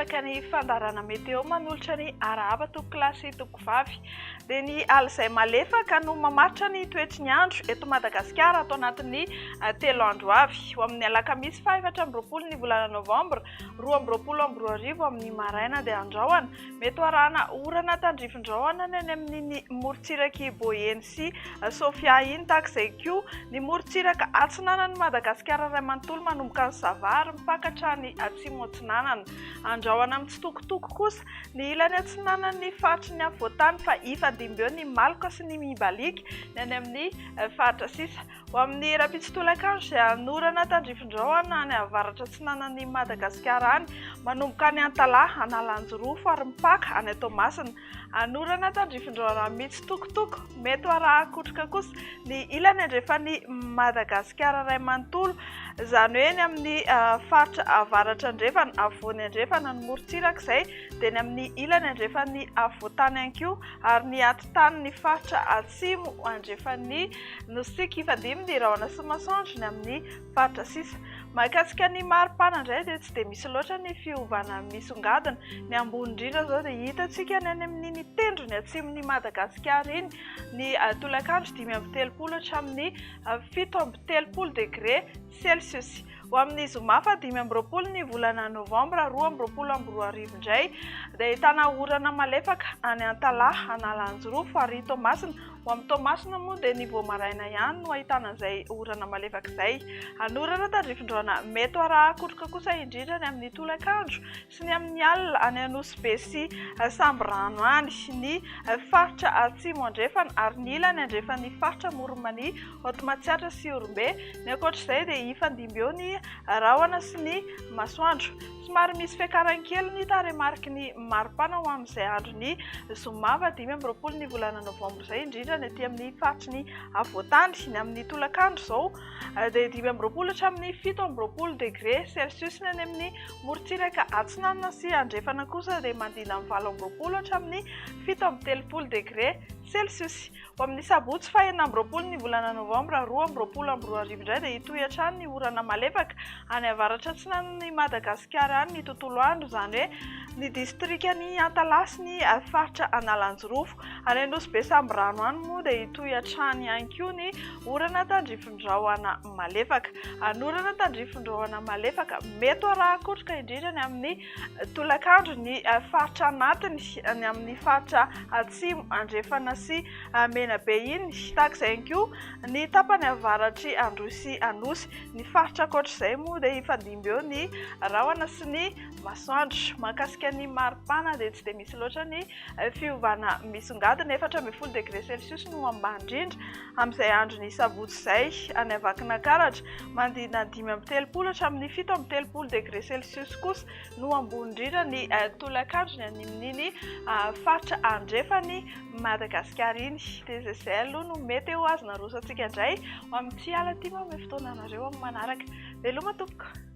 resaka ny fandarana meteo manolotra ny arahaba toko klasy toko vavy dia ny alina izay malefaka no mamaritra ny toetry ny andro eto Madagasikara atao anatin'ny 3 andro avy ho amin'ny alakamisy 24 ny volana novambra 2024 amin'ny maraina dia andrahoana mety arahana orana tandrifin-drahona ny amin'ny morontsiraka Boyeny sy Sofia iny tahak'izay koa ny morontsiraka atsinanan'ny Madagasikara iray manontolo manomboka ny Savary mipakatra ny atsimo atsinanana andrahoana amin'ny tsitokotoko kosa ny ilany atsinanan'ny faritry ny avoatany fa ifadimby eo ny maloka sy ny mibalika ny any amin'ny faritra sisa ho amin'ny rapitsitolakandro izay anorana tandrifin-drahona ny avaratra atsinanan'ny Madagasikara any manomboka any Antalaha Analanjorofo ary mipaka any Toamasina anorana tandrifin-drahona mitsitokotoko mety arahakotroka kosa ny ilany andrefan'ny Madagasikara iray manontolo izany hoe ny amin'ny faritra avaratra andrefana avoany andrefana ny morontsiraka izay dia ny amin'ny ilany andrefan'ny avoatany ihany koa ary ny atitany ny faritra atsimo andrefan'ny nosika ifadimy ny rahona sy masoandro ny amin'ny faritra sisa mahakasika ny maripana indray dia tsy dia misy loatra ny fiovana misongadina ny ambony indrindra zao dia hitantsika ny any amin'ny tendro ny atsimon'ny Madagasikara iny ny tolakandro 5-telopolo hatramin'ny 7-telopolo degré Celsius ho amin'ny zoma fa 5-20 ny volana novambra 2024 indray dia ahitana orana malefaka any Antalaha Analanjorofo ary Toamasina ho amin'ny Toamasina moa dia ny voamaraina ihany no ahitana izay orana malefaka izay anorana tandrifin-drahona mety arahakotroka kosa indrindra ny amin'ny tolakandro sy ny amin'ny alina any Anosy sy Samborano any ny faritra atsimo andrefana ary ny ilany andrefan'ny faritra Moronmania Hotomatsiatra sy Orombe ny ankoatr'izay dia ifandimby eo ny rahona sy ny masoandro somary misy fiakarankely ny taremarika ny maripana ho amin'izay andro ny zoma 5-20 ny volana novambra izay indrindra ny aty amin'ny faritry ny avoatany ny amin'ny tolakandro izao dia 5-20 hatramin'ny 7-20 degré Celsius ny any amin'ny morontsiraka atsinanana sy andrefana kosa dia mandina amin'ny 20 hatramin'ny 7-telopolo degré Celsius ho amin'ny sabotsy 20 ny volana novambra 2024 indray dia hitohy hatrany ny orana malefaka any avaratra atsinanan'ny Madagasikara any ny tontolo andro izany hoe ny distrikany Antalaha sy ny faritra Analanjorofo any Anosy Samborano any moa dia hitohy hatrany ihany koa ny orana tandrifin-drahona malefaka anorana tandrifin-drahona malefaka mety arahakotroka indrindra ny amin'ny tolakandro ny faritra anatiny ny amin'ny faritra atsimo andrefana sy menabe iny tahak'izay koa ny tapany avaratry Androsy Anosy ny faritra ankoatr'izay moa dia ifandimby eo ny rahona sy ny masoandro mahakasika ny maripana dia tsy dia misy loatra ny fiovana misongadina 4-10 degré Celsius no ambany indrindra amin'izay andro ny sabotsy izay any Avakinankaratra mandina 5-telopolo hatramin'ny 7-telopolo degré Celsius kosa no ambony indrindra ny tolakandro ny animn'iny faritra andrefany Madagasikara iny dia izay aloha no mety eo azy narosantsika indray ho amin'ny tsy ala tia mamy fotoana anareo amin'ny manaraka veloma tompoko.